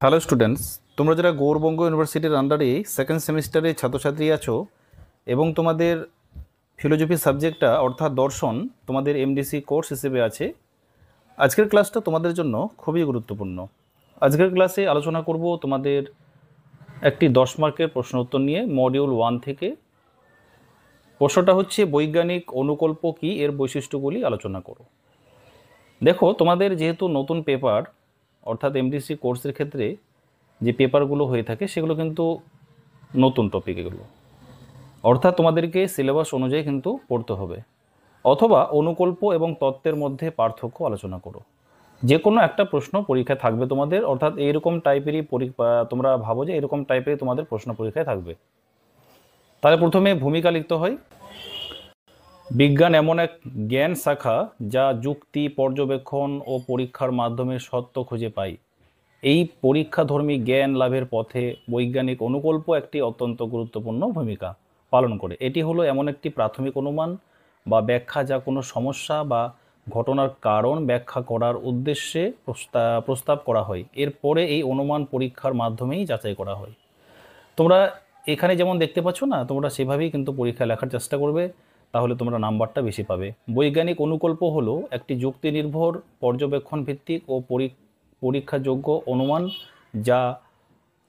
Hello students, তোমরা যারা গৌরবঙ্গ ইউনিভার্সিটির আন্ডারে সেকেন্ড সেমিস্টারে ছাত্রছাত্রী আছো এবং তোমাদের ফিলোজফি সাবজেক্টটা অর্থাৎ দর্শন তোমাদের এমডিসি কোর্স হিসেবে আছে, আজকের ক্লাসটা তোমাদের জন্য খুবই গুরুত্বপূর্ণ। আজকের ক্লাসে আলোচনা করব তোমাদের একটি 10 মার্কের প্রশ্ন উত্তর নিয়ে মডিউল 1 থেকে। প্রশ্নটা হচ্ছে বৈজ্ঞানিক অনুকল্প কী, এর বৈশিষ্ট্যগুলি আলোচনা করো। দেখো, তোমাদের যেহেতু নতুন পেপার অর্থাৎ এমডিসি কোর্সের ক্ষেত্রে যে পেপারগুলো হয়ে থাকে সেগুলো কিন্তু নতুন টপিক, এগুলো অর্থাৎ তোমাদেরকে সিলেবাস অনুযায়ী কিন্তু পড়তে হবে। অথবা অনুকল্প এবং তত্ত্বের মধ্যে পার্থক্য আলোচনা করো। যে কোনো একটা প্রশ্ন পরীক্ষায় থাকবে তোমাদের, অর্থাৎ এইরকম টাইপেরই তোমরা ভাবো যে এরকম টাইপেরই তোমাদের প্রশ্ন পরীক্ষায় থাকবে। তাহলে প্রথমে ভূমিকা লিখতে হয়। বিজ্ঞান এমন এক জ্ঞান শাখা যা যুক্তি, পর্যবেক্ষণ ও পরীক্ষার মাধ্যমে সত্য খুঁজে পায়। এই পরীক্ষাধর্মী জ্ঞান লাভের পথে বৈজ্ঞানিক অনুকল্প একটি অত্যন্ত গুরুত্বপূর্ণ ভূমিকা পালন করে। এটি হলো এমন একটি প্রাথমিক অনুমান বা ব্যাখ্যা যা কোনো সমস্যা বা ঘটনার কারণ ব্যাখ্যা করার উদ্দেশ্যে প্রস্তাব করা হয়। এরপরে এই অনুমান পরীক্ষার মাধ্যমেই যাচাই করা হয়। তোমরা এখানে যেমন দেখতে পাচ্ছ না, তোমরা সেভাবেই কিন্তু পরীক্ষা লেখার চেষ্টা করবে, তাহলে তোমরা নাম্বারটা বেশি পাবে। বৈজ্ঞানিক অনুকল্প হলো একটি যুক্তি নির্ভর, পর্যবেক্ষণ ভিত্তিক ও পরীক্ষাযোগ্য অনুমান যা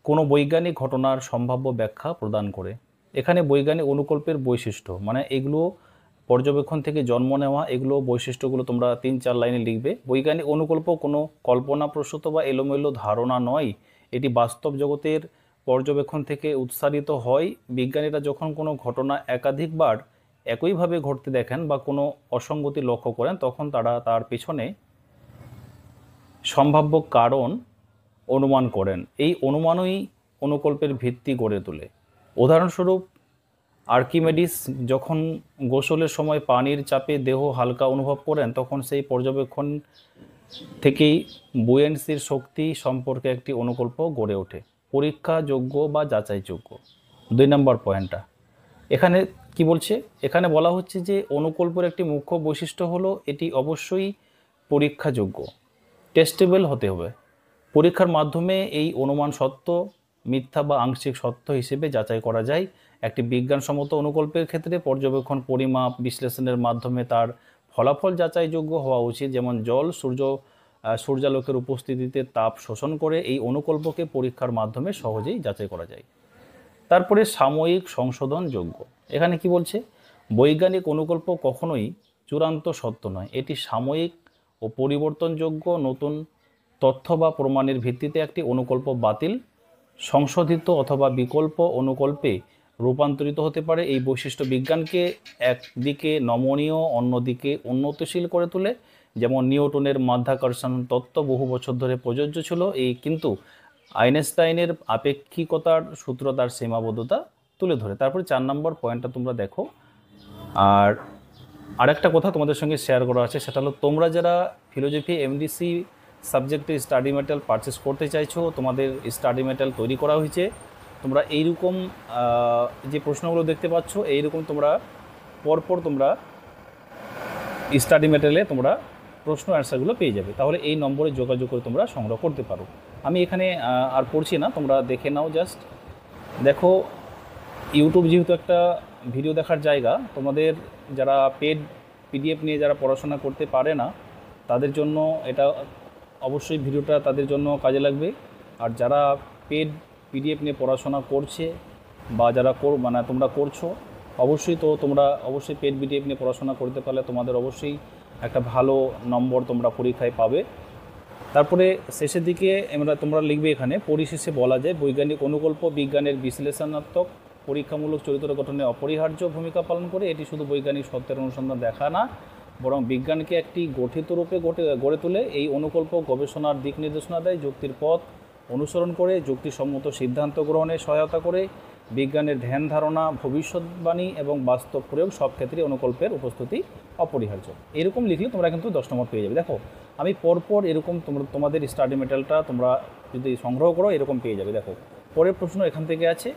কোনো বৈজ্ঞানিক ঘটনার সম্ভাব্য ব্যাখ্যা প্রদান করে। এখানে বৈজ্ঞানিক অনুকল্পের বৈশিষ্ট্য মানে এগুলো পর্যবেক্ষণ থেকে জন্ম নেওয়া, এগুলো বৈশিষ্ট্যগুলো তোমরা 3-4 লাইনে লিখবে। বৈজ্ঞানিক অনুকল্প কোনো কল্পনাপ্রসূত বা এলোমেলো ধারণা নয়, এটি বাস্তব জগতের পর্যবেক্ষণ থেকে উৎসারিত হয়। বিজ্ঞানীরা যখন কোনো ঘটনা একাধিকবার একইভাবে ঘটতে দেখেন বা কোনো অসঙ্গতি লক্ষ্য করেন, তখন তারা তার পেছনে সম্ভাব্য কারণ অনুমান করেন। এই অনুমানই অনুকল্পের ভিত্তি গড়ে তোলে। উদাহরণস্বরূপ, আর্কিমেডিস যখন গোসলের সময় পানির চাপে দেহ হালকা অনুভব করেন, তখন সেই পর্যবেক্ষণ থেকেই বুয়েন্সির শক্তি সম্পর্কে একটি অনুকল্প গড়ে ওঠে, পরীক্ষাযোগ্য বা যাচাইযোগ্য। 2 নম্বর পয়েন্টটা এখানে কি বলছে, এখানে বলা হচ্ছে যে অনুকল্পের একটি মুখ্য বৈশিষ্ট্য হলো এটি অবশ্যই পরীক্ষাযোগ্য, টেস্টেবল হতে হবে। পরীক্ষার মাধ্যমে এই অনুমান সত্য, মিথ্যা বা আংশিক সত্য হিসেবে যাচাই করা যায়। একটি বিজ্ঞানসম্মত অনুকল্পের ক্ষেত্রে পর্যবেক্ষণ, পরিমাপ, বিশ্লেষণের মাধ্যমে তার ফলাফল যাচাইযোগ্য হওয়া উচিত। যেমন জল সূর্যালোকের উপস্থিতিতে তাপ শোষণ করে, এই অনুকল্পকে পরীক্ষার মাধ্যমে সহজেই যাচাই করা যায়। তারপরে সাময়িক সংশোধনযোগ্য। এখানে কি বলছে, বৈজ্ঞানিক অনুকল্প কখনোই চূড়ান্ত সত্য নয়, এটি সাময়িক ও পরিবর্তনযোগ্য। নতুন তথ্য বা প্রমাণের ভিত্তিতে একটি অনুকল্প বাতিল, সংশোধিত অথবা বিকল্প অনুকল্পে রূপান্তরিত হতে পারে। এই বৈশিষ্ট্য বিজ্ঞানকে একদিকে নমনীয়, অন্যদিকে উন্নতিশীল করে তোলে। যেমন নিউটনের মাধ্যাকর্ষণ তত্ত্ব বহু বছর ধরে প্রযোজ্য ছিল, কিন্তু আইনস্টাইনের আপেক্ষিকতার সূত্র তার সীমাবদ্ধতা তুলে ধরে। তারপরে 4 নম্বর পয়েন্টটা তোমরা দেখো। আর আরেকটা কথা তোমাদের সঙ্গে শেয়ার করা আছে, সেটা হলো তোমরা যারা ফিলোজফি এমডিসি সাবজেক্টে স্টাডি মেটেরিয়াল পারচেস করতে চাইছো, তোমাদের স্টাডি মেটেরিয়াল তৈরি করা হয়েছে। তোমরা এইরকম যে প্রশ্নগুলো দেখতে পাচ্ছ, এইরকম তোমরা পরপর তোমরা স্টাডি মেটেরিয়ালে তোমরা প্রশ্ন অ্যান্সারগুলো পেয়ে যাবে। তাহলে এই নম্বরে যোগাযোগ করে তোমরা সংগ্রহ করতে পারো। আমি এখানে আর পড়ছি না, তোমরা দেখে নাও। জাস্ট দেখো, ইউটিউব যেহেতু একটা ভিডিও দেখার জায়গা, তোমাদের যারা পেড পিডিএফ নিয়ে যারা পড়াশোনা করতে পারে না, তাদের জন্য এটা অবশ্যই ভিডিওটা তাদের জন্য কাজে লাগবে। আর যারা পেড পিডিএফ নিয়ে পড়াশোনা করছে বা যারা তোমরা করছো, অবশ্যই তো তোমরা অবশ্যই পেড পিডিএফ নিয়ে পড়াশোনা করতে পারলে তোমাদের অবশ্যই একটা ভালো নম্বর তোমরা পরীক্ষায় পাবে। তারপরে শেষের দিকে তোমরা লিখবে, এখানে পরিশেষে বলা যায় বৈজ্ঞানিক অনুকল্প বিজ্ঞানের বিশ্লেষণাত্মক পরীক্ষামূলক চরিত্র গঠনে অপরিহার্য ভূমিকা পালন করে। এটি শুধু বৈজ্ঞানিক সত্যের অনুসন্ধান দেখা না, বরং বিজ্ঞানকে একটি গঠিত রূপে গড়ে তোলে। এই অনুকল্প গবেষণার দিক নির্দেশনা দেয়, যুক্তির পথ অনুসরণ করে যুক্তিসম্মত সিদ্ধান্ত গ্রহণে সহায়তা করে। বিজ্ঞানের ধ্যান ধারণা, ভবিষ্যৎবাণী এবং বাস্তব প্রয়োগ সব ক্ষেত্রে অনুকল্পের উপস্থিতি অপরিহার্য। এরকম লিখলে তোমরা কিন্তু 10 নম্বর পেয়ে যাবে। দেখো, আমি পরপর এরকম তোমাদের স্টাডি মেটেরিয়ালটা তোমরা যদি সংগ্রহ করো এরকম পেয়ে যাবে। দেখো, পরের প্রশ্ন এখান থেকে আছে,